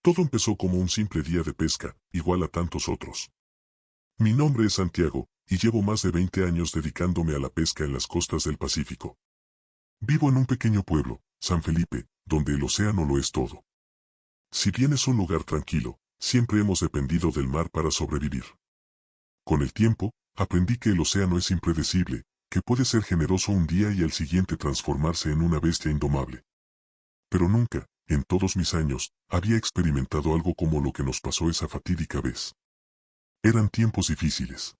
Todo empezó como un simple día de pesca, igual a tantos otros. Mi nombre es Santiago, y llevo más de 20 años dedicándome a la pesca en las costas del Pacífico. Vivo en un pequeño pueblo, San Felipe, donde el océano lo es todo. Si bien es un lugar tranquilo, siempre hemos dependido del mar para sobrevivir. Con el tiempo, aprendí que el océano es impredecible, que puede ser generoso un día y al siguiente transformarse en una bestia indomable. Pero nunca, en todos mis años, había experimentado algo como lo que nos pasó esa fatídica vez. Eran tiempos difíciles.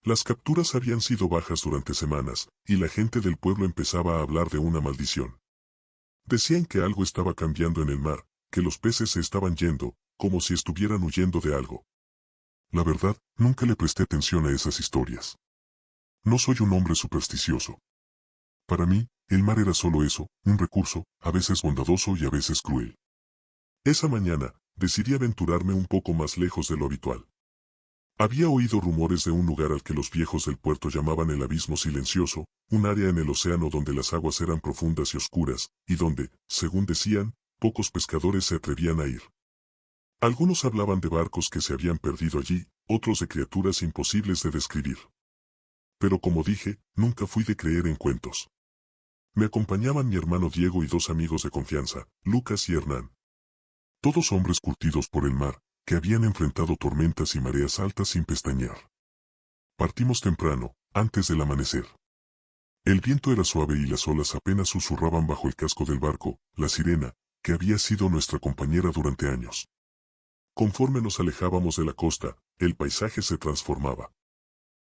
Las capturas habían sido bajas durante semanas, y la gente del pueblo empezaba a hablar de una maldición. Decían que algo estaba cambiando en el mar, que los peces se estaban yendo, como si estuvieran huyendo de algo. La verdad, nunca le presté atención a esas historias. No soy un hombre supersticioso. Para mí, el mar era solo eso, un recurso, a veces bondadoso y a veces cruel. Esa mañana, decidí aventurarme un poco más lejos de lo habitual. Había oído rumores de un lugar al que los viejos del puerto llamaban el Abismo Silencioso, un área en el océano donde las aguas eran profundas y oscuras, y donde, según decían, pocos pescadores se atrevían a ir. Algunos hablaban de barcos que se habían perdido allí, otros de criaturas imposibles de describir. Pero como dije, nunca fui de creer en cuentos. Me acompañaban mi hermano Diego y dos amigos de confianza, Lucas y Hernán. Todos hombres curtidos por el mar, que habían enfrentado tormentas y mareas altas sin pestañear. Partimos temprano, antes del amanecer. El viento era suave y las olas apenas susurraban bajo el casco del barco, la Sirena, que había sido nuestra compañera durante años. Conforme nos alejábamos de la costa, el paisaje se transformaba.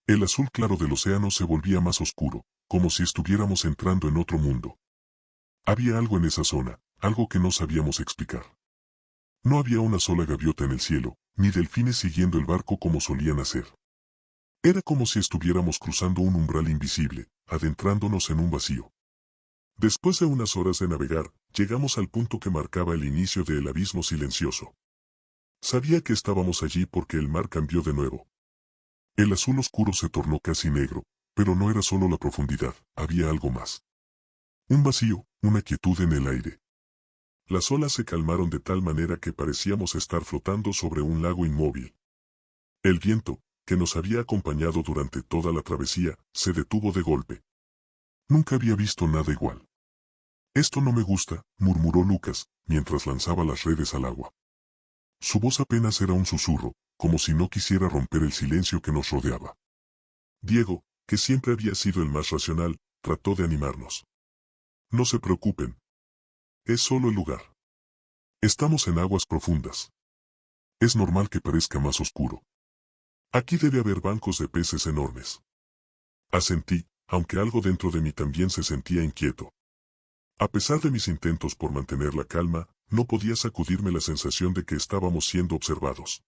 El azul claro del océano se volvía más oscuro, como si estuviéramos entrando en otro mundo. Había algo en esa zona, algo que no sabíamos explicar. No había una sola gaviota en el cielo, ni delfines siguiendo el barco como solían hacer. Era como si estuviéramos cruzando un umbral invisible, adentrándonos en un vacío. Después de unas horas de navegar, llegamos al punto que marcaba el inicio del Abismo Silencioso. Sabía que estábamos allí porque el mar cambió de nuevo. El azul oscuro se tornó casi negro, pero no era solo la profundidad, había algo más. Un vacío, una quietud en el aire. Las olas se calmaron de tal manera que parecíamos estar flotando sobre un lago inmóvil. El viento, que nos había acompañado durante toda la travesía, se detuvo de golpe. Nunca había visto nada igual. Esto no me gusta, murmuró Lucas, mientras lanzaba las redes al agua. Su voz apenas era un susurro, como si no quisiera romper el silencio que nos rodeaba. Diego, que siempre había sido el más racional, trató de animarnos. No se preocupen. Es solo el lugar. Estamos en aguas profundas. Es normal que parezca más oscuro. Aquí debe haber bancos de peces enormes. Asentí, aunque algo dentro de mí también se sentía inquieto. A pesar de mis intentos por mantener la calma, no podía sacudirme la sensación de que estábamos siendo observados.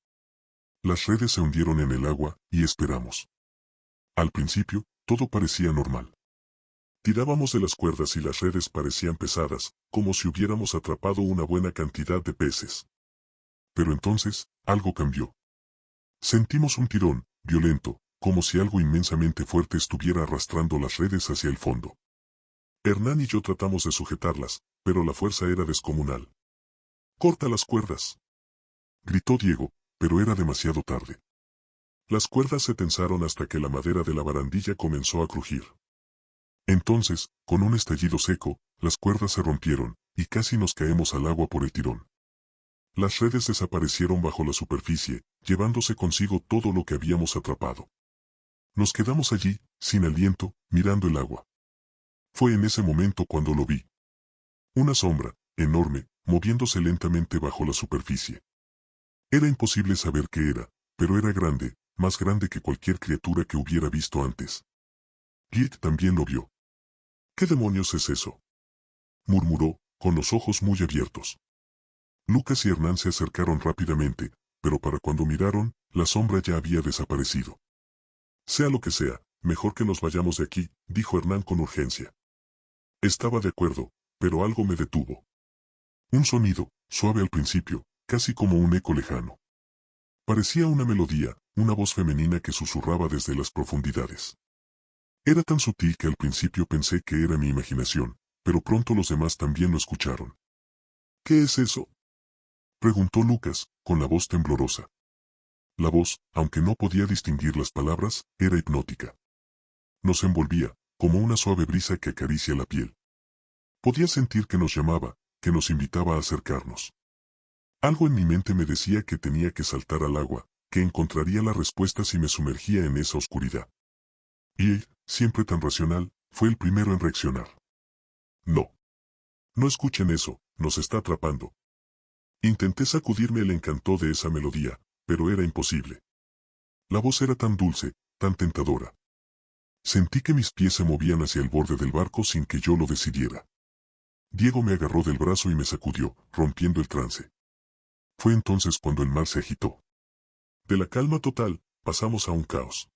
Las redes se hundieron en el agua, y esperamos. Al principio, todo parecía normal. Tirábamos de las cuerdas y las redes parecían pesadas, como si hubiéramos atrapado una buena cantidad de peces. Pero entonces, algo cambió. Sentimos un tirón, violento, como si algo inmensamente fuerte estuviera arrastrando las redes hacia el fondo. Hernán y yo tratamos de sujetarlas, pero la fuerza era descomunal. ¡Corta las cuerdas!, gritó Diego, pero era demasiado tarde. Las cuerdas se tensaron hasta que la madera de la barandilla comenzó a crujir. Entonces, con un estallido seco, las cuerdas se rompieron, y casi nos caemos al agua por el tirón. Las redes desaparecieron bajo la superficie, llevándose consigo todo lo que habíamos atrapado. Nos quedamos allí, sin aliento, mirando el agua. Fue en ese momento cuando lo vi. Una sombra, enorme, moviéndose lentamente bajo la superficie. Era imposible saber qué era, pero era grande, más grande que cualquier criatura que hubiera visto antes. Girk también lo vio. ¿Qué demonios es eso?, murmuró, con los ojos muy abiertos. Lucas y Hernán se acercaron rápidamente, pero para cuando miraron, la sombra ya había desaparecido. Sea lo que sea, mejor que nos vayamos de aquí, dijo Hernán con urgencia. Estaba de acuerdo, pero algo me detuvo. Un sonido, suave al principio, casi como un eco lejano. Parecía una melodía, una voz femenina que susurraba desde las profundidades. Era tan sutil que al principio pensé que era mi imaginación, pero pronto los demás también lo escucharon. ¿Qué es eso?, Preguntó Lucas, con la voz temblorosa. La voz, aunque no podía distinguir las palabras, era hipnótica. Nos envolvía, como una suave brisa que acaricia la piel. Podía sentir que nos llamaba, que nos invitaba a acercarnos. Algo en mi mente me decía que tenía que saltar al agua, que encontraría la respuesta si me sumergía en esa oscuridad. Y él, siempre tan racional, fue el primero en reaccionar. No. No escuchen eso, nos está atrapando. Intenté sacudirme el encanto de esa melodía, pero era imposible. La voz era tan dulce, tan tentadora. Sentí que mis pies se movían hacia el borde del barco sin que yo lo decidiera. Diego me agarró del brazo y me sacudió, rompiendo el trance. Fue entonces cuando el mar se agitó. De la calma total, pasamos a un caos.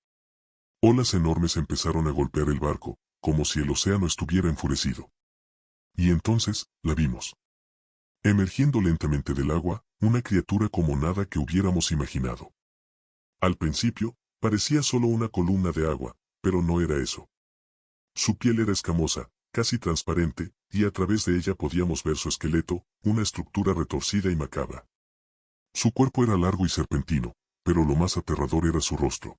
Olas enormes empezaron a golpear el barco, como si el océano estuviera enfurecido. Y entonces, la vimos. Emergiendo lentamente del agua, una criatura como nada que hubiéramos imaginado. Al principio, parecía solo una columna de agua, pero no era eso. Su piel era escamosa, casi transparente, y a través de ella podíamos ver su esqueleto, una estructura retorcida y macabra. Su cuerpo era largo y serpentino, pero lo más aterrador era su rostro.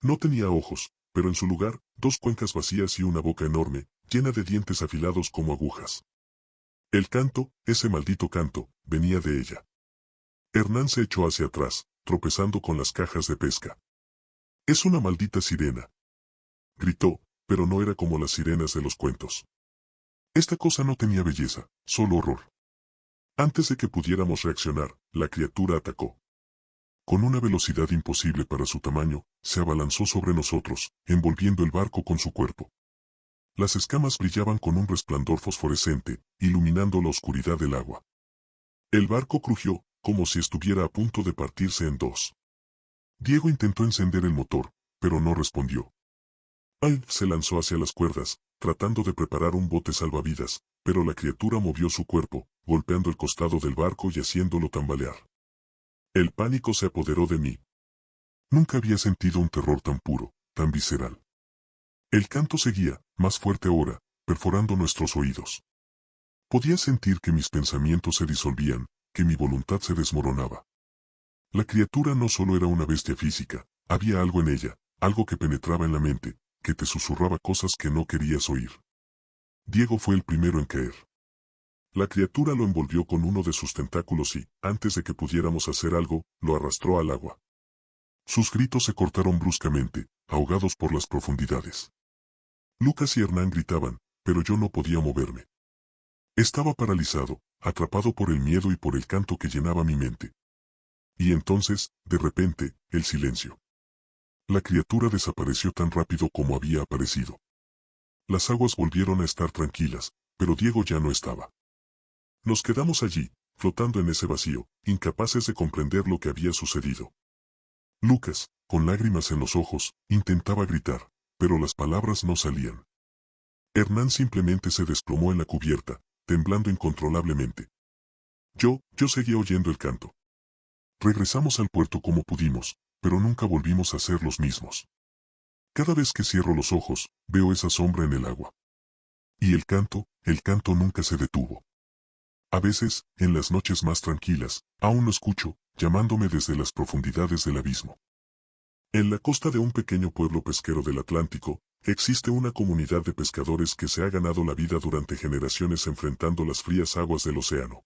No tenía ojos, pero en su lugar, dos cuencas vacías y una boca enorme, llena de dientes afilados como agujas. El canto, ese maldito canto, venía de ella. Hernán se echó hacia atrás, tropezando con las cajas de pesca. «Es una maldita sirena», gritó, pero no era como las sirenas de los cuentos. Esta cosa no tenía belleza, solo horror. Antes de que pudiéramos reaccionar, la criatura atacó. Con una velocidad imposible para su tamaño, se abalanzó sobre nosotros, envolviendo el barco con su cuerpo. Las escamas brillaban con un resplandor fosforescente, iluminando la oscuridad del agua. El barco crujió, como si estuviera a punto de partirse en dos. Diego intentó encender el motor, pero no respondió. Al se lanzó hacia las cuerdas, tratando de preparar un bote salvavidas, pero la criatura movió su cuerpo, golpeando el costado del barco y haciéndolo tambalear. El pánico se apoderó de mí. Nunca había sentido un terror tan puro, tan visceral. El canto seguía, más fuerte ahora, perforando nuestros oídos. Podía sentir que mis pensamientos se disolvían, que mi voluntad se desmoronaba. La criatura no solo era una bestia física, había algo en ella, algo que penetraba en la mente, que te susurraba cosas que no querías oír. Diego fue el primero en caer. La criatura lo envolvió con uno de sus tentáculos y, antes de que pudiéramos hacer algo, lo arrastró al agua. Sus gritos se cortaron bruscamente, ahogados por las profundidades. Lucas y Hernán gritaban, pero yo no podía moverme. Estaba paralizado, atrapado por el miedo y por el canto que llenaba mi mente. Y entonces, de repente, el silencio. La criatura desapareció tan rápido como había aparecido. Las aguas volvieron a estar tranquilas, pero Diego ya no estaba. Nos quedamos allí, flotando en ese vacío, incapaces de comprender lo que había sucedido. Lucas, con lágrimas en los ojos, intentaba gritar, pero las palabras no salían. Hernán simplemente se desplomó en la cubierta, temblando incontrolablemente. Yo seguía oyendo el canto. Regresamos al puerto como pudimos, pero nunca volvimos a ser los mismos. Cada vez que cierro los ojos, veo esa sombra en el agua. Y el canto nunca se detuvo. A veces, en las noches más tranquilas, aún lo escucho, llamándome desde las profundidades del abismo. En la costa de un pequeño pueblo pesquero del Atlántico, existe una comunidad de pescadores que se ha ganado la vida durante generaciones enfrentando las frías aguas del océano.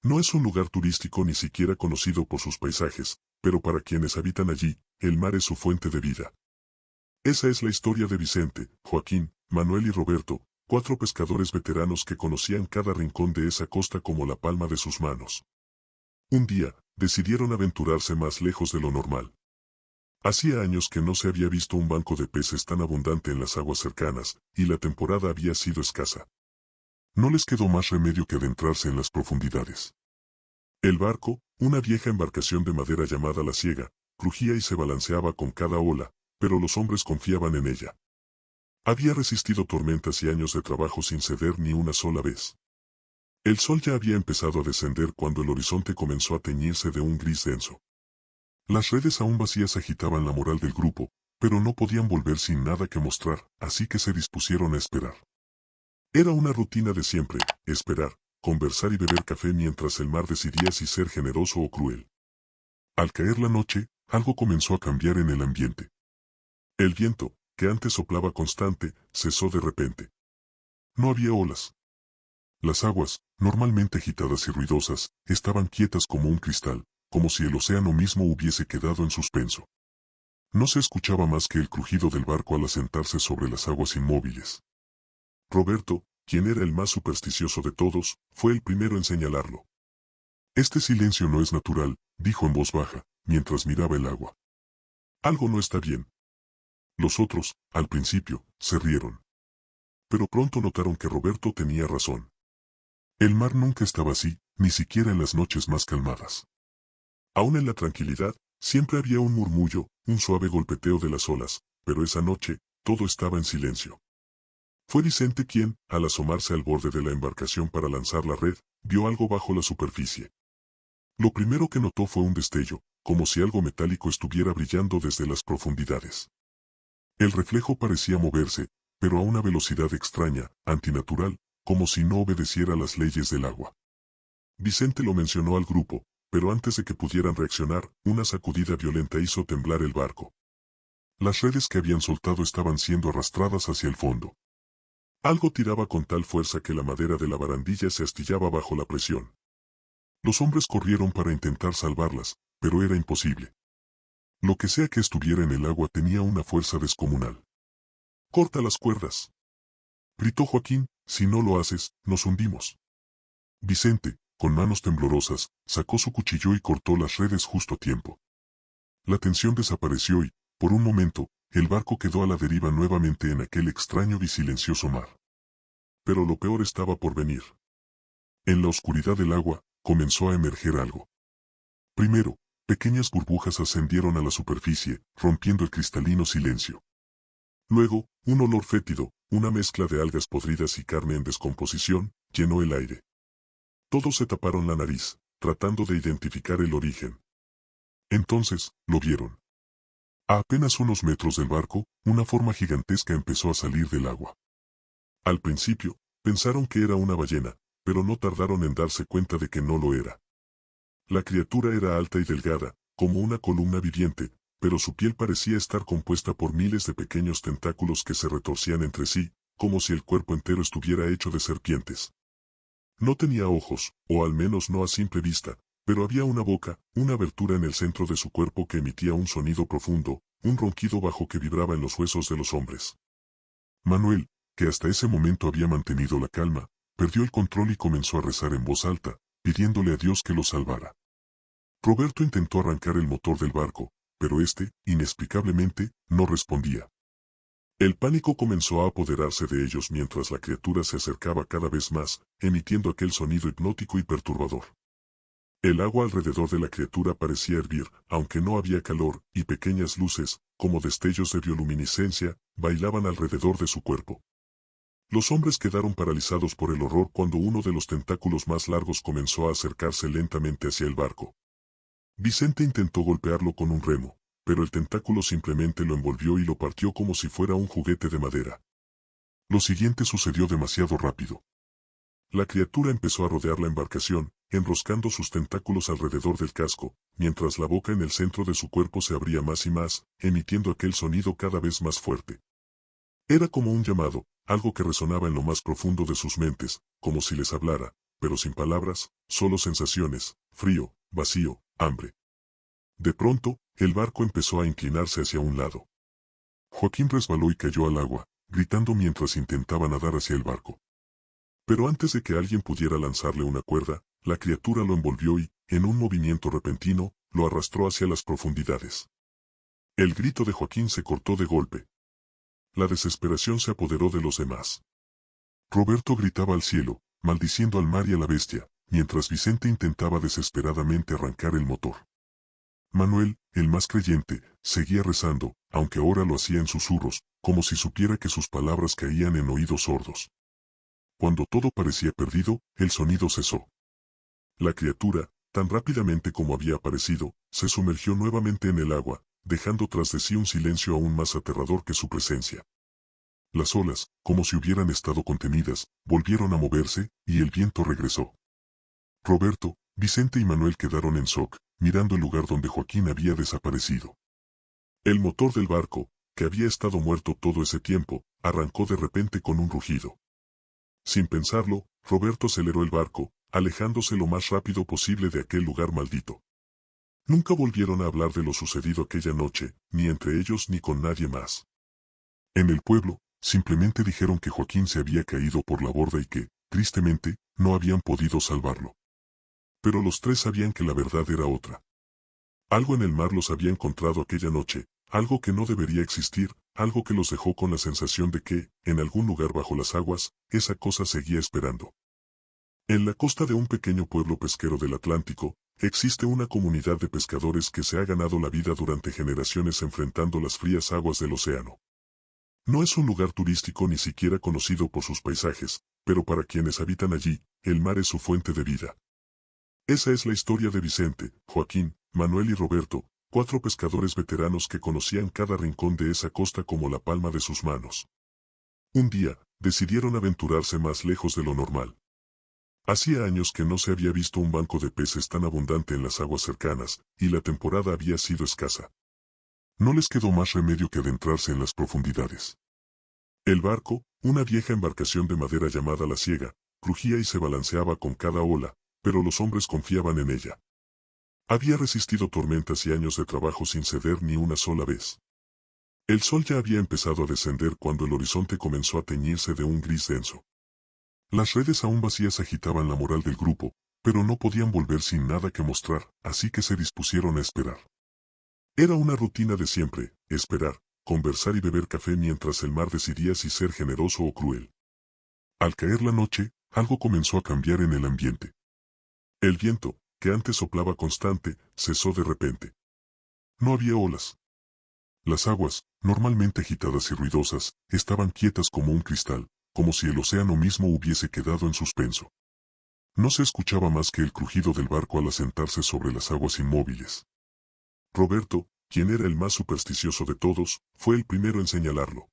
No es un lugar turístico ni siquiera conocido por sus paisajes, pero para quienes habitan allí, el mar es su fuente de vida. Esa es la historia de Vicente, Joaquín, Manuel y Roberto, 4 pescadores veteranos que conocían cada rincón de esa costa como la palma de sus manos. Un día, decidieron aventurarse más lejos de lo normal. Hacía años que no se había visto un banco de peces tan abundante en las aguas cercanas, y la temporada había sido escasa. No les quedó más remedio que adentrarse en las profundidades. El barco, una vieja embarcación de madera llamada La Ciega, crujía y se balanceaba con cada ola, pero los hombres confiaban en ella. Había resistido tormentas y años de trabajo sin ceder ni una sola vez. El sol ya había empezado a descender cuando el horizonte comenzó a teñirse de un gris denso. Las redes aún vacías agitaban la moral del grupo, pero no podían volver sin nada que mostrar, así que se dispusieron a esperar. Era una rutina de siempre, esperar, conversar y beber café mientras el mar decidía si ser generoso o cruel. Al caer la noche, algo comenzó a cambiar en el ambiente. El viento, que antes soplaba constante, cesó de repente. No había olas. Las aguas, normalmente agitadas y ruidosas, estaban quietas como un cristal, como si el océano mismo hubiese quedado en suspenso. No se escuchaba más que el crujido del barco al asentarse sobre las aguas inmóviles. Roberto, quien era el más supersticioso de todos, fue el primero en señalarlo. Este silencio no es natural, dijo en voz baja, mientras miraba el agua. Algo no está bien. Los otros, al principio, se rieron. Pero pronto notaron que Roberto tenía razón. El mar nunca estaba así, ni siquiera en las noches más calmadas. Aún en la tranquilidad, siempre había un murmullo, un suave golpeteo de las olas, pero esa noche, todo estaba en silencio. Fue Vicente quien, al asomarse al borde de la embarcación para lanzar la red, vio algo bajo la superficie. Lo primero que notó fue un destello, como si algo metálico estuviera brillando desde las profundidades. El reflejo parecía moverse, pero a una velocidad extraña, antinatural, como si no obedeciera las leyes del agua. Vicente lo mencionó al grupo, pero antes de que pudieran reaccionar, una sacudida violenta hizo temblar el barco. Las redes que habían soltado estaban siendo arrastradas hacia el fondo. Algo tiraba con tal fuerza que la madera de la barandilla se astillaba bajo la presión. Los hombres corrieron para intentar salvarlas, pero era imposible. Lo que sea que estuviera en el agua tenía una fuerza descomunal. «¡Corta las cuerdas!», gritó Joaquín, «si no lo haces, nos hundimos». Vicente, con manos temblorosas, sacó su cuchillo y cortó las redes justo a tiempo. La tensión desapareció y, por un momento, el barco quedó a la deriva nuevamente en aquel extraño y silencioso mar. Pero lo peor estaba por venir. En la oscuridad del agua, comenzó a emerger algo. Primero, pequeñas burbujas ascendieron a la superficie, rompiendo el cristalino silencio. Luego, un olor fétido, una mezcla de algas podridas y carne en descomposición, llenó el aire. Todos se taparon la nariz, tratando de identificar el origen. Entonces, lo vieron. A apenas unos metros del barco, una forma gigantesca empezó a salir del agua. Al principio, pensaron que era una ballena, pero no tardaron en darse cuenta de que no lo era. La criatura era alta y delgada, como una columna viviente, pero su piel parecía estar compuesta por miles de pequeños tentáculos que se retorcían entre sí, como si el cuerpo entero estuviera hecho de serpientes. No tenía ojos, o al menos no a simple vista, pero había una boca, una abertura en el centro de su cuerpo que emitía un sonido profundo, un ronquido bajo que vibraba en los huesos de los hombres. Manuel, que hasta ese momento había mantenido la calma, perdió el control y comenzó a rezar en voz alta, pidiéndole a Dios que lo salvara. Roberto intentó arrancar el motor del barco, pero este, inexplicablemente, no respondía. El pánico comenzó a apoderarse de ellos mientras la criatura se acercaba cada vez más, emitiendo aquel sonido hipnótico y perturbador. El agua alrededor de la criatura parecía hervir, aunque no había calor, y pequeñas luces, como destellos de bioluminiscencia, bailaban alrededor de su cuerpo. Los hombres quedaron paralizados por el horror cuando uno de los tentáculos más largos comenzó a acercarse lentamente hacia el barco. Vicente intentó golpearlo con un remo, pero el tentáculo simplemente lo envolvió y lo partió como si fuera un juguete de madera. Lo siguiente sucedió demasiado rápido. La criatura empezó a rodear la embarcación, enroscando sus tentáculos alrededor del casco, mientras la boca en el centro de su cuerpo se abría más y más, emitiendo aquel sonido cada vez más fuerte. Era como un llamado, algo que resonaba en lo más profundo de sus mentes, como si les hablara, pero sin palabras, solo sensaciones, frío, vacío, hambre. De pronto, el barco empezó a inclinarse hacia un lado. Joaquín resbaló y cayó al agua, gritando mientras intentaba nadar hacia el barco. Pero antes de que alguien pudiera lanzarle una cuerda, la criatura lo envolvió y, en un movimiento repentino, lo arrastró hacia las profundidades. El grito de Joaquín se cortó de golpe. La desesperación se apoderó de los demás. Roberto gritaba al cielo, maldiciendo al mar y a la bestia, mientras Vicente intentaba desesperadamente arrancar el motor. Manuel, el más creyente, seguía rezando, aunque ahora lo hacía en susurros, como si supiera que sus palabras caían en oídos sordos. Cuando todo parecía perdido, el sonido cesó. La criatura, tan rápidamente como había aparecido, se sumergió nuevamente en el agua, dejando tras de sí un silencio aún más aterrador que su presencia. Las olas, como si hubieran estado contenidas, volvieron a moverse, y el viento regresó. Roberto, Vicente y Manuel quedaron en shock, mirando el lugar donde Joaquín había desaparecido. El motor del barco, que había estado muerto todo ese tiempo, arrancó de repente con un rugido. Sin pensarlo, Roberto aceleró el barco, alejándose lo más rápido posible de aquel lugar maldito. Nunca volvieron a hablar de lo sucedido aquella noche, ni entre ellos ni con nadie más. En el pueblo, simplemente dijeron que Joaquín se había caído por la borda y que, tristemente, no habían podido salvarlo. Pero los tres sabían que la verdad era otra. Algo en el mar los había encontrado aquella noche, algo que no debería existir, algo que los dejó con la sensación de que, en algún lugar bajo las aguas, esa cosa seguía esperando. En la costa de un pequeño pueblo pesquero del Atlántico, existe una comunidad de pescadores que se ha ganado la vida durante generaciones enfrentando las frías aguas del océano. No es un lugar turístico ni siquiera conocido por sus paisajes, pero para quienes habitan allí, el mar es su fuente de vida. Esa es la historia de Vicente, Joaquín, Manuel y Roberto, 4 pescadores veteranos que conocían cada rincón de esa costa como la palma de sus manos. Un día, decidieron aventurarse más lejos de lo normal. Hacía años que no se había visto un banco de peces tan abundante en las aguas cercanas, y la temporada había sido escasa. No les quedó más remedio que adentrarse en las profundidades. El barco, una vieja embarcación de madera llamada La Ciega, crujía y se balanceaba con cada ola, pero los hombres confiaban en ella. Había resistido tormentas y años de trabajo sin ceder ni una sola vez. El sol ya había empezado a descender cuando el horizonte comenzó a teñirse de un gris denso. Las redes aún vacías agitaban la moral del grupo, pero no podían volver sin nada que mostrar, así que se dispusieron a esperar. Era una rutina de siempre, esperar, conversar y beber café mientras el mar decidía si ser generoso o cruel. Al caer la noche, algo comenzó a cambiar en el ambiente. El viento, que antes soplaba constante, cesó de repente. No había olas. Las aguas, normalmente agitadas y ruidosas, estaban quietas como un cristal, como si el océano mismo hubiese quedado en suspenso. No se escuchaba más que el crujido del barco al asentarse sobre las aguas inmóviles. Roberto, quien era el más supersticioso de todos, fue el primero en señalarlo.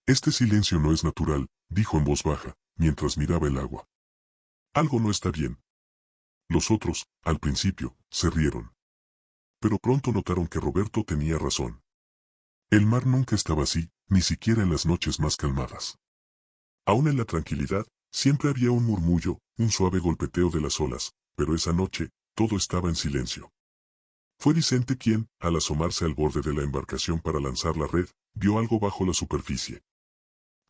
Este silencio no es natural, dijo en voz baja, mientras miraba el agua. Algo no está bien. Los otros, al principio, se rieron. Pero pronto notaron que Roberto tenía razón. El mar nunca estaba así, ni siquiera en las noches más calmadas. Aún en la tranquilidad, siempre había un murmullo, un suave golpeteo de las olas, pero esa noche, todo estaba en silencio. Fue Vicente quien, al asomarse al borde de la embarcación para lanzar la red, vio algo bajo la superficie.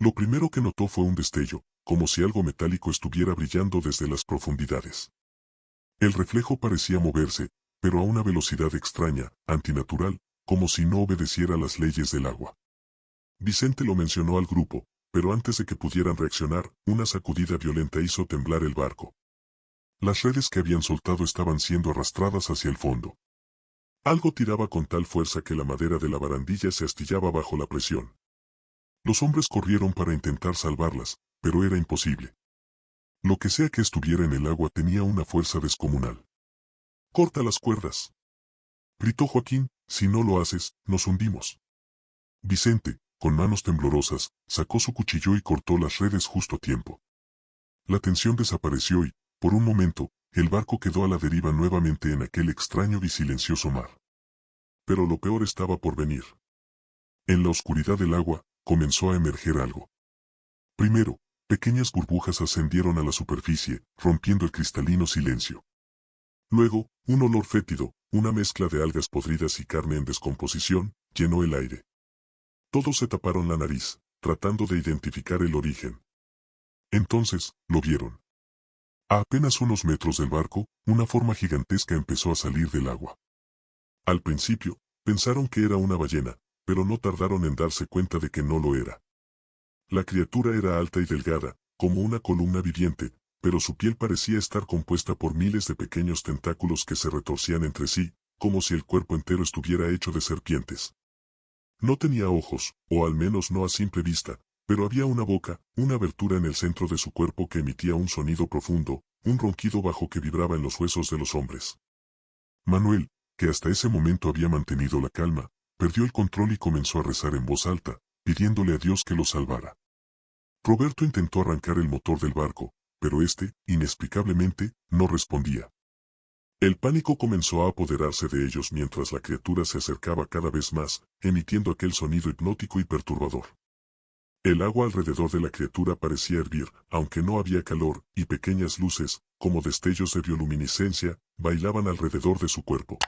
Lo primero que notó fue un destello, como si algo metálico estuviera brillando desde las profundidades. El reflejo parecía moverse, pero a una velocidad extraña, antinatural, como si no obedeciera las leyes del agua. Vicente lo mencionó al grupo, pero antes de que pudieran reaccionar, una sacudida violenta hizo temblar el barco. Las redes que habían soltado estaban siendo arrastradas hacia el fondo. Algo tiraba con tal fuerza que la madera de la barandilla se astillaba bajo la presión. Los hombres corrieron para intentar salvarlas, pero era imposible. Lo que sea que estuviera en el agua tenía una fuerza descomunal. «¡Corta las cuerdas!», gritó Joaquín, «si no lo haces, nos hundimos». Vicente, con manos temblorosas, sacó su cuchillo y cortó las redes justo a tiempo. La tensión desapareció y, por un momento, el barco quedó a la deriva nuevamente en aquel extraño y silencioso mar. Pero lo peor estaba por venir. En la oscuridad del agua, comenzó a emerger algo. Primero, pequeñas burbujas ascendieron a la superficie, rompiendo el cristalino silencio. Luego, un olor fétido, una mezcla de algas podridas y carne en descomposición, llenó el aire. Todos se taparon la nariz, tratando de identificar el origen. Entonces, lo vieron. A apenas unos metros del barco, una forma gigantesca empezó a salir del agua. Al principio, pensaron que era una ballena, pero no tardaron en darse cuenta de que no lo era. La criatura era alta y delgada, como una columna viviente, pero su piel parecía estar compuesta por miles de pequeños tentáculos que se retorcían entre sí, como si el cuerpo entero estuviera hecho de serpientes. No tenía ojos, o al menos no a simple vista, pero había una boca, una abertura en el centro de su cuerpo que emitía un sonido profundo, un ronquido bajo que vibraba en los huesos de los hombres. Manuel, que hasta ese momento había mantenido la calma, perdió el control y comenzó a rezar en voz alta, pidiéndole a Dios que lo salvara. Roberto intentó arrancar el motor del barco, pero este, inexplicablemente, no respondía. El pánico comenzó a apoderarse de ellos mientras la criatura se acercaba cada vez más, emitiendo aquel sonido hipnótico y perturbador. El agua alrededor de la criatura parecía hervir, aunque no había calor, y pequeñas luces, como destellos de bioluminiscencia, bailaban alrededor de su cuerpo.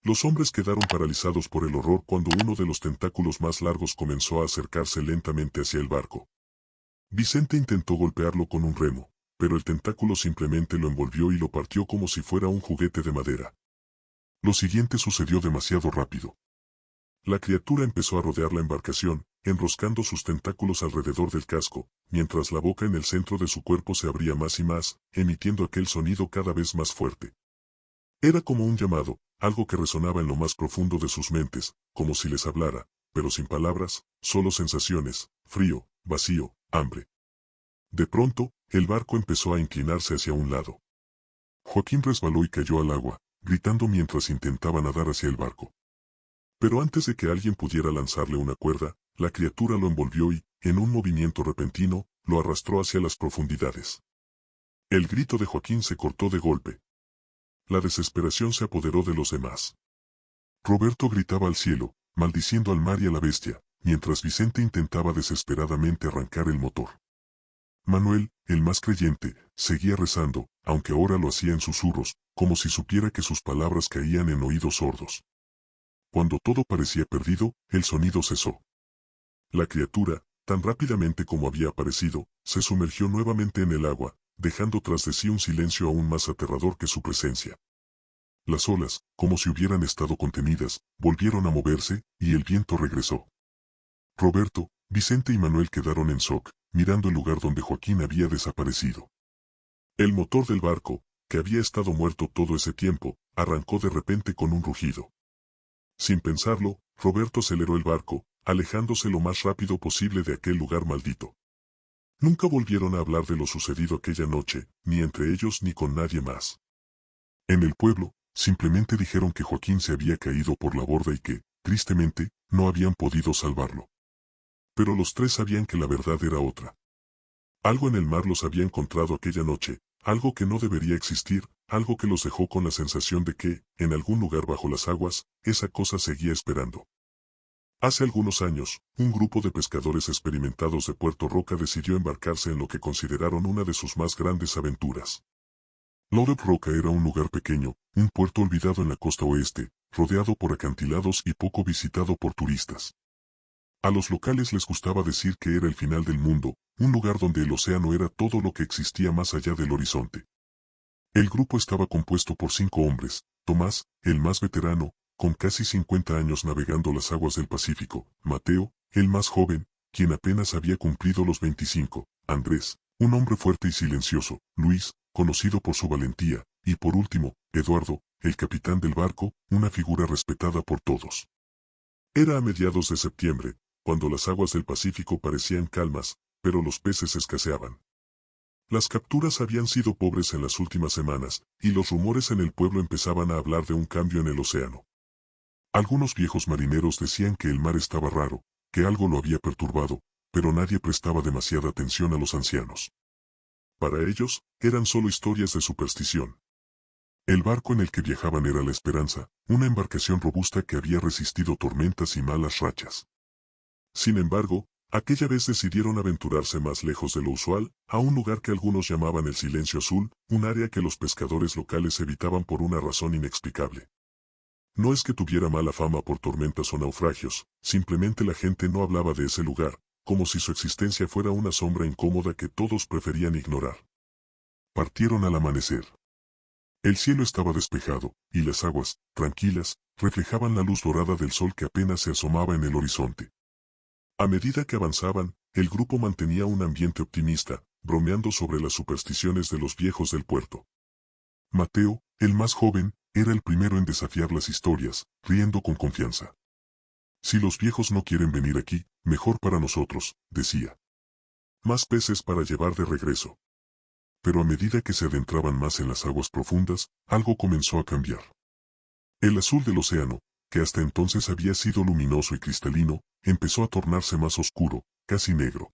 Los hombres quedaron paralizados por el horror cuando uno de los tentáculos más largos comenzó a acercarse lentamente hacia el barco. Vicente intentó golpearlo con un remo, pero el tentáculo simplemente lo envolvió y lo partió como si fuera un juguete de madera. Lo siguiente sucedió demasiado rápido. La criatura empezó a rodear la embarcación, enroscando sus tentáculos alrededor del casco, mientras la boca en el centro de su cuerpo se abría más y más, emitiendo aquel sonido cada vez más fuerte. Era como un llamado, algo que resonaba en lo más profundo de sus mentes, como si les hablara, pero sin palabras, solo sensaciones, frío, vacío, hambre. De pronto, el barco empezó a inclinarse hacia un lado. Joaquín resbaló y cayó al agua, gritando mientras intentaba nadar hacia el barco. Pero antes de que alguien pudiera lanzarle una cuerda, la criatura lo envolvió y, en un movimiento repentino, lo arrastró hacia las profundidades. El grito de Joaquín se cortó de golpe. La desesperación se apoderó de los demás. Roberto gritaba al cielo, maldiciendo al mar y a la bestia, mientras Vicente intentaba desesperadamente arrancar el motor. Manuel, el más creyente, seguía rezando, aunque ahora lo hacía en susurros, como si supiera que sus palabras caían en oídos sordos. Cuando todo parecía perdido, el sonido cesó. La criatura, tan rápidamente como había aparecido, se sumergió nuevamente en el agua, dejando tras de sí un silencio aún más aterrador que su presencia. Las olas, como si hubieran estado contenidas, volvieron a moverse, y el viento regresó. Roberto, Vicente y Manuel quedaron en shock, mirando el lugar donde Joaquín había desaparecido. El motor del barco, que había estado muerto todo ese tiempo, arrancó de repente con un rugido. Sin pensarlo, Roberto aceleró el barco, alejándose lo más rápido posible de aquel lugar maldito. Nunca volvieron a hablar de lo sucedido aquella noche, ni entre ellos ni con nadie más. En el pueblo, simplemente dijeron que Joaquín se había caído por la borda y que, tristemente, no habían podido salvarlo. Pero los tres sabían que la verdad era otra. Algo en el mar los había encontrado aquella noche, algo que no debería existir, algo que los dejó con la sensación de que, en algún lugar bajo las aguas, esa cosa seguía esperando. Hace algunos años, un grupo de pescadores experimentados de Puerto Roca decidió embarcarse en lo que consideraron una de sus más grandes aventuras. Loret Roca era un lugar pequeño, un puerto olvidado en la costa oeste, rodeado por acantilados y poco visitado por turistas. A los locales les gustaba decir que era el final del mundo, un lugar donde el océano era todo lo que existía más allá del horizonte. El grupo estaba compuesto por 5 hombres: Tomás, el más veterano, con casi 50 años navegando las aguas del Pacífico; Mateo, el más joven, quien apenas había cumplido los 25; Andrés, un hombre fuerte y silencioso; Luis, conocido por su valentía; y por último, Eduardo, el capitán del barco, una figura respetada por todos. Era a mediados de septiembre, cuando las aguas del Pacífico parecían calmas, pero los peces escaseaban. Las capturas habían sido pobres en las últimas semanas, y los rumores en el pueblo empezaban a hablar de un cambio en el océano. Algunos viejos marineros decían que el mar estaba raro, que algo lo había perturbado, pero nadie prestaba demasiada atención a los ancianos. Para ellos, eran solo historias de superstición. El barco en el que viajaban era la Esperanza, una embarcación robusta que había resistido tormentas y malas rachas. Sin embargo, aquella vez decidieron aventurarse más lejos de lo usual, a un lugar que algunos llamaban el Silencio Azul, un área que los pescadores locales evitaban por una razón inexplicable. No es que tuviera mala fama por tormentas o naufragios, simplemente la gente no hablaba de ese lugar, como si su existencia fuera una sombra incómoda que todos preferían ignorar. Partieron al amanecer. El cielo estaba despejado, y las aguas, tranquilas, reflejaban la luz dorada del sol que apenas se asomaba en el horizonte. A medida que avanzaban, el grupo mantenía un ambiente optimista, bromeando sobre las supersticiones de los viejos del puerto. Mateo, el más joven, era el primero en desafiar las historias, riendo con confianza. Si los viejos no quieren venir aquí, mejor para nosotros, decía. Más peces para llevar de regreso. Pero a medida que se adentraban más en las aguas profundas, algo comenzó a cambiar. El azul del océano, que hasta entonces había sido luminoso y cristalino, empezó a tornarse más oscuro, casi negro.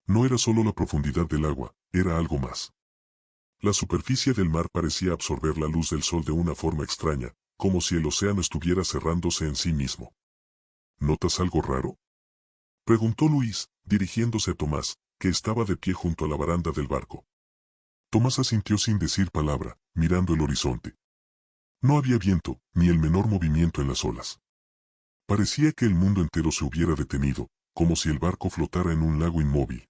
No era solo la profundidad del agua, era algo más. La superficie del mar parecía absorber la luz del sol de una forma extraña, como si el océano estuviera cerrándose en sí mismo. ¿Notas algo raro?, preguntó Luis, dirigiéndose a Tomás, que estaba de pie junto a la baranda del barco. Tomás asintió sin decir palabra, mirando el horizonte. No había viento, ni el menor movimiento en las olas. Parecía que el mundo entero se hubiera detenido, como si el barco flotara en un lago inmóvil.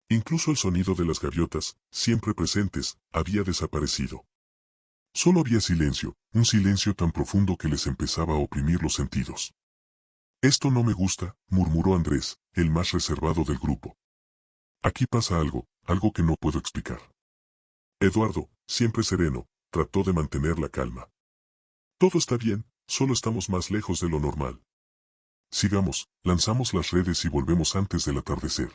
Incluso el sonido de las gaviotas, siempre presentes, había desaparecido. Solo había silencio, un silencio tan profundo que les empezaba a oprimir los sentidos. «Esto no me gusta», murmuró Andrés, el más reservado del grupo. «Aquí pasa algo, algo que no puedo explicar». Eduardo, siempre sereno, trató de mantener la calma. «Todo está bien, solo estamos más lejos de lo normal. Sigamos, lanzamos las redes y volvemos antes del atardecer».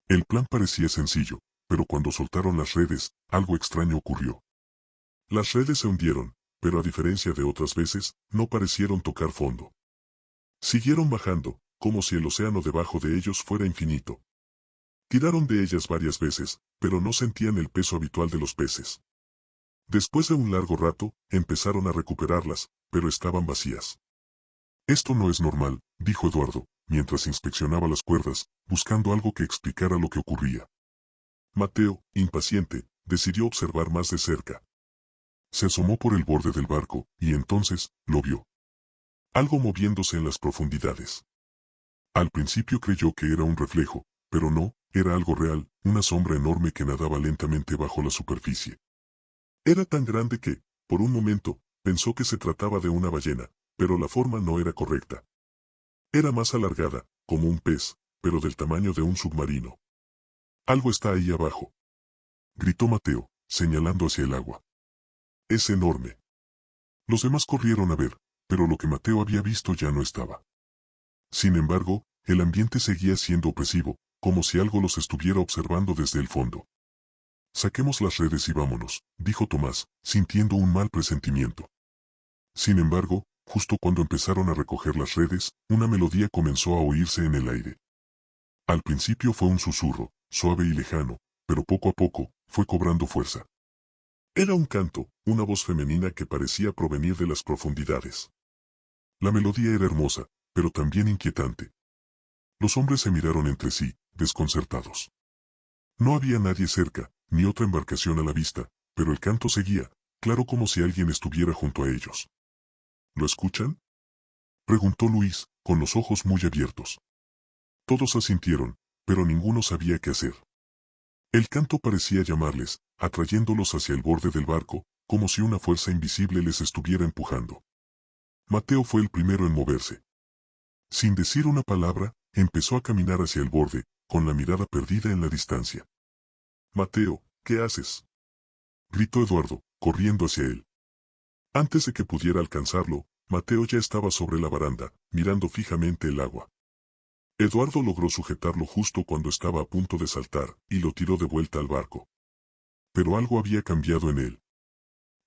El plan parecía sencillo, pero cuando soltaron las redes, algo extraño ocurrió. Las redes se hundieron, pero a diferencia de otras veces, no parecieron tocar fondo. Siguieron bajando, como si el océano debajo de ellos fuera infinito. Tiraron de ellas varias veces, pero no sentían el peso habitual de los peces. Después de un largo rato, empezaron a recuperarlas, pero estaban vacías. «Esto no es normal», dijo Eduardo, mientras inspeccionaba las cuerdas, buscando algo que explicara lo que ocurría. Mateo, impaciente, decidió observar más de cerca. Se asomó por el borde del barco, y entonces, lo vio. Algo moviéndose en las profundidades. Al principio creyó que era un reflejo, pero no, era algo real, una sombra enorme que nadaba lentamente bajo la superficie. Era tan grande que, por un momento, pensó que se trataba de una ballena, pero la forma no era correcta. Era más alargada, como un pez, pero del tamaño de un submarino. «Algo está ahí abajo», gritó Mateo, señalando hacia el agua. «Es enorme». Los demás corrieron a ver, pero lo que Mateo había visto ya no estaba. Sin embargo, el ambiente seguía siendo opresivo, como si algo los estuviera observando desde el fondo. «Saquemos las redes y vámonos», dijo Tomás, sintiendo un mal presentimiento. Sin embargo, justo cuando empezaron a recoger las redes, una melodía comenzó a oírse en el aire. Al principio fue un susurro, suave y lejano, pero poco a poco, fue cobrando fuerza. Era un canto, una voz femenina que parecía provenir de las profundidades. La melodía era hermosa, pero también inquietante. Los hombres se miraron entre sí, desconcertados. No había nadie cerca, ni otra embarcación a la vista, pero el canto seguía, claro como si alguien estuviera junto a ellos. «¿Lo escuchan?», preguntó Luis, con los ojos muy abiertos. Todos asintieron, pero ninguno sabía qué hacer. El canto parecía llamarles, atrayéndolos hacia el borde del barco, como si una fuerza invisible les estuviera empujando. Mateo fue el primero en moverse. Sin decir una palabra, empezó a caminar hacia el borde, con la mirada perdida en la distancia. «Mateo, ¿qué haces?», gritó Eduardo, corriendo hacia él. Antes de que pudiera alcanzarlo, Mateo ya estaba sobre la baranda, mirando fijamente el agua. Eduardo logró sujetarlo justo cuando estaba a punto de saltar, y lo tiró de vuelta al barco. Pero algo había cambiado en él.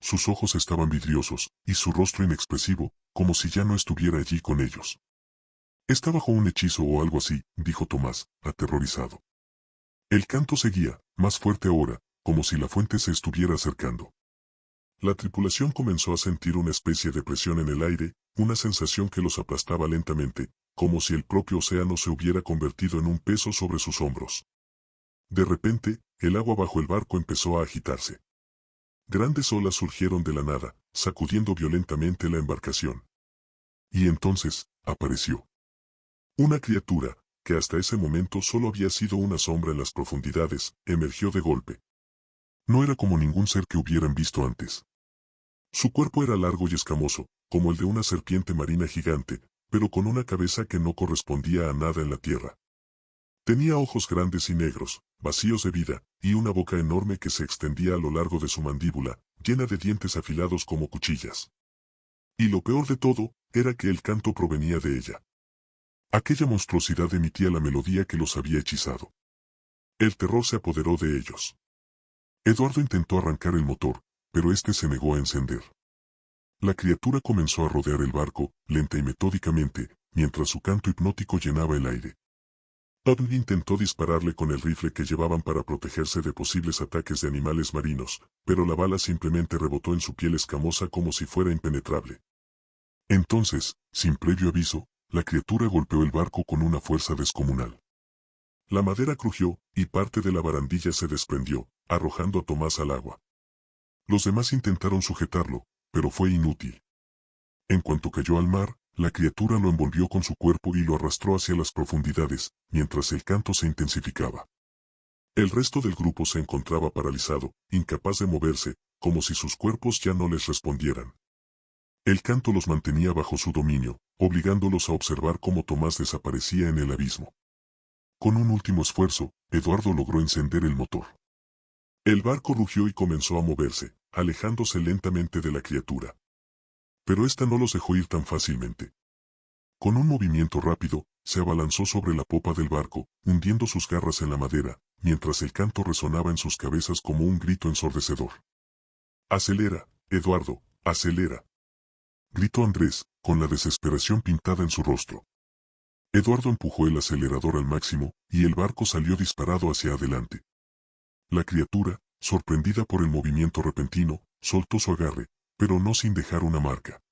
Sus ojos estaban vidriosos, y su rostro inexpresivo, como si ya no estuviera allí con ellos. «Está bajo un hechizo o algo así», dijo Tomás, aterrorizado. El canto seguía, más fuerte ahora, como si la fuente se estuviera acercando. La tripulación comenzó a sentir una especie de presión en el aire, una sensación que los aplastaba lentamente, como si el propio océano se hubiera convertido en un peso sobre sus hombros. De repente, el agua bajo el barco empezó a agitarse. Grandes olas surgieron de la nada, sacudiendo violentamente la embarcación. Y entonces, apareció una criatura, que hasta ese momento solo había sido una sombra en las profundidades, emergió de golpe. No era como ningún ser que hubieran visto antes. Su cuerpo era largo y escamoso, como el de una serpiente marina gigante, pero con una cabeza que no correspondía a nada en la tierra. Tenía ojos grandes y negros, vacíos de vida, y una boca enorme que se extendía a lo largo de su mandíbula, llena de dientes afilados como cuchillas. Y lo peor de todo, era que el canto provenía de ella. Aquella monstruosidad emitía la melodía que los había hechizado. El terror se apoderó de ellos. Eduardo intentó arrancar el motor, pero éste se negó a encender. La criatura comenzó a rodear el barco, lenta y metódicamente, mientras su canto hipnótico llenaba el aire. Todd intentó dispararle con el rifle que llevaban para protegerse de posibles ataques de animales marinos, pero la bala simplemente rebotó en su piel escamosa como si fuera impenetrable. Entonces, sin previo aviso, la criatura golpeó el barco con una fuerza descomunal. La madera crujió, y parte de la barandilla se desprendió, arrojando a Tomás al agua. Los demás intentaron sujetarlo, pero fue inútil. En cuanto cayó al mar, la criatura lo envolvió con su cuerpo y lo arrastró hacia las profundidades, mientras el canto se intensificaba. El resto del grupo se encontraba paralizado, incapaz de moverse, como si sus cuerpos ya no les respondieran. El canto los mantenía bajo su dominio, obligándolos a observar cómo Tomás desaparecía en el abismo. Con un último esfuerzo, Eduardo logró encender el motor. El barco rugió y comenzó a moverse, alejándose lentamente de la criatura. Pero ésta no los dejó ir tan fácilmente. Con un movimiento rápido, se abalanzó sobre la popa del barco, hundiendo sus garras en la madera, mientras el canto resonaba en sus cabezas como un grito ensordecedor. «¡Acelera, Eduardo, acelera!», gritó Andrés, con la desesperación pintada en su rostro. Eduardo empujó el acelerador al máximo, y el barco salió disparado hacia adelante. La criatura, sorprendida por el movimiento repentino, soltó su agarre, pero no sin dejar una marca.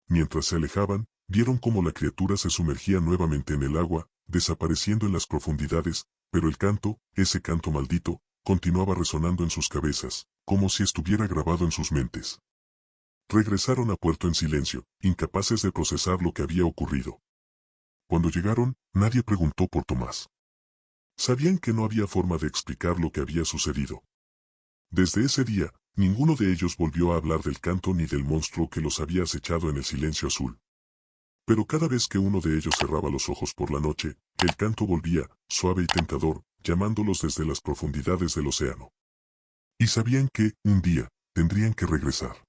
Mientras se alejaban, vieron cómo la criatura se sumergía nuevamente en el agua, desapareciendo en las profundidades, pero el canto, ese canto maldito, continuaba resonando en sus cabezas, como si estuviera grabado en sus mentes. Regresaron a puerto en silencio, incapaces de procesar lo que había ocurrido. Cuando llegaron, nadie preguntó por Tomás. Sabían que no había forma de explicar lo que había sucedido. Desde ese día, ninguno de ellos volvió a hablar del canto ni del monstruo que los había acechado en el silencio azul. Pero cada vez que uno de ellos cerraba los ojos por la noche, el canto volvía, suave y tentador, llamándolos desde las profundidades del océano. Y sabían que, un día, tendrían que regresar.